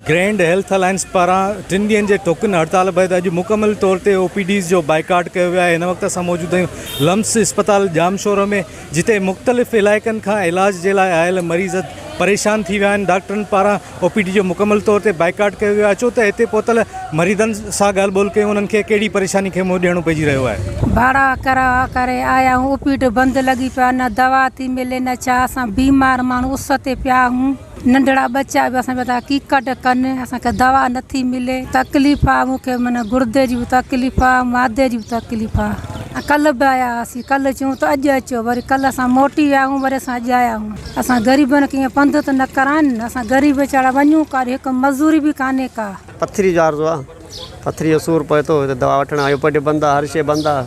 Grand health alliance पारां 3 ॾींहंनि जे token हड़ताल बैदि अॼु मुकमल तौर ते OPDs जो बाइकाट कयो वियो आहे। हिन वक़्तु असां मौजूद आहियूं लम्स अस्पताल जामशोर में, जिते मुख़्तलिफ़ इलाइक़नि खां इलाज जे लाइ आयल मरीज़ परेशान थी विया आहिनि। डॉक्टरनि पारां OPD जो मुकमल तौर ते बाइकाट कयो वियो आहे। अचो त हिते पहुतल मरीज़नि सां ॻाल्हि ॿोल कयूं, उन्हनि खे कहिड़ी परेशानी खे मुंहुं ॾियणो पइजी रहियो आहे। भाड़ा करा करे आया हूँ, OPD बंदि लगी पिया, न दवा थी मिले न छा। असां बीमार माण्हू उस ते पिया हूँ, नंढड़ा बच्चा भी असां पिया कीकट कनि, असांखे दवा नथी मिले। तकलीफ़ आहे मूंखे, माना गुर्दे जी बि तकलीफ़ आहे, मादे जी बि तकलीफ़ आहे। कल्ह बि आया हुआसीं, कल्ह चयूं त अॼु अचो, वरी कल्ह असां मोटी विया आहियूं, वरी असां अॼु आया आहियूं। असां ग़रीबनि खे ईअं पंधु त न कराइनि, असां ग़रीब वेचारा वञूं काॾे, हिकु मज़दूरी बि कान्हे का। पथरी जो अर्ज़ु आहे, पथरी जो सूरु पए थो, दवा वठण आयो, OPD बंदि आहे, हर शइ बंदि आहे,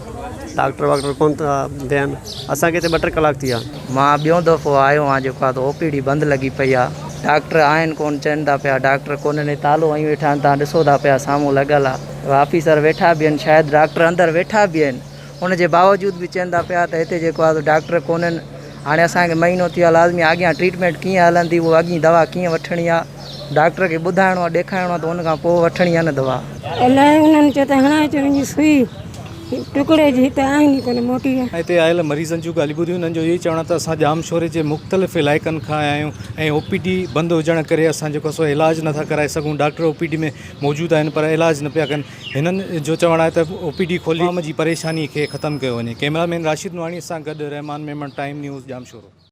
डॉक्टर वाक्टर कोन था ॾियनि। असांखे हिते 2-3 कलाक थी विया। मां ॿियों दफ़ो आयो आहियां, जेको आहे OPD बंदि लॻी पई आहे। डॉक्टर आहिनि कोन, चवनि था पिया डॉक्टर कोन्हनि, तालो हणी वेठा आहिनि, तव्हां ॾिसो था पिया साम्हूं लॻियल आहे। ऑफिसर वेठा बि आहिनि, शायदि डॉक्टर अंदरि वेठा बि आहिनि, उनजे बावजूद बि चवनि था पिया त हिते जेको आहे डॉक्टर कोन्हनि। हाणे असांखे महीनो थी वियो, लाज़मी अॻियां ट्रीटमेंट कीअं हलंदी, उहो अॻी दवा कीअं वठणी आहे, डॉक्टर खे ॿुधाइणो आहे, ॾेखारिणो आहे, त उन खां पोइ वठणी आहे न दवा। इलाही उन्हनि चयो त हणाए अचो मुंहिंजी सुई टुकड़े जी, हिते आहिनि कोन मोटी आहे। हिते आयल मरीज़नि जूं ॻाल्हियूं ॿुधियूं, उन्हनि जो इहो चवणु आहे त असां जामशोरे जे मुख़्तलिफ़ इलाइक़नि खां आया आहियूं ऐं OPD बंदि हुजण करे असां जेको सो इलाजु नथा कराए सघूं। डॉक्टर OPD में मौजूदु आहिनि पर इलाजु न पिया कनि। हिननि जो चवणु आहे त OPD खोली जी परेशानी खे ख़तमु कयो वञे। कैमरामैन राशिद नवाणी सां गॾु रहमान मेमन, टाइम न्यूज़, जामशोरो।